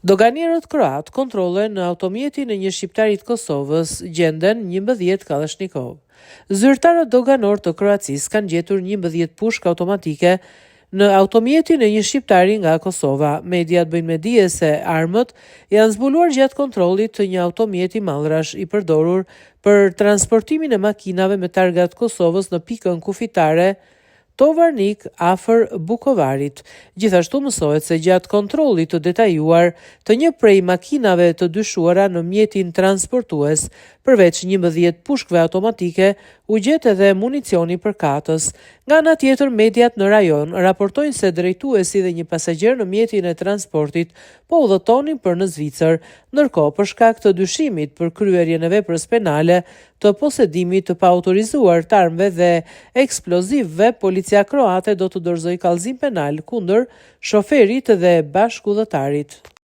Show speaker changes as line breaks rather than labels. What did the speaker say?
Doganierët kroat kontrolle në automjetin e një shqiptarit Kosovës gjenden 11 Kalashnikov. Zyrtarët doganor të Kroacisë kanë gjetur 11 pushkë automatike në automjetin e një shqiptari nga Kosova. Mediat bëjnë me dije se armët janë zbuluar gjatë kontrollit të një automjeti mallrash i përdorur për transportimin e makinave me targat Kosovës në pikën kufitare Tovarnik afër Bukovarit. Gjithashtu mësohet se gjatë kontrollit të detajuar të një prej makinave të dyshuara në mjetin transportues, përveç 11 pushkëve automatike, u gjet edhe municioni për katës. Nga ana tjetër, mediat në rajon raportojnë se drejtuesi dhe një pasagjer në mjetin e transportit po udhëtonin për në Zvicër, ndërkohë për shkak të dyshimit për kryerjen e veprës penale të posedimit të paautorizuar të armëve dhe eksplozivëve, policia kroate do të dorëzojë kallëzim penal kundër shoferit dhe bashkëudhëtarit.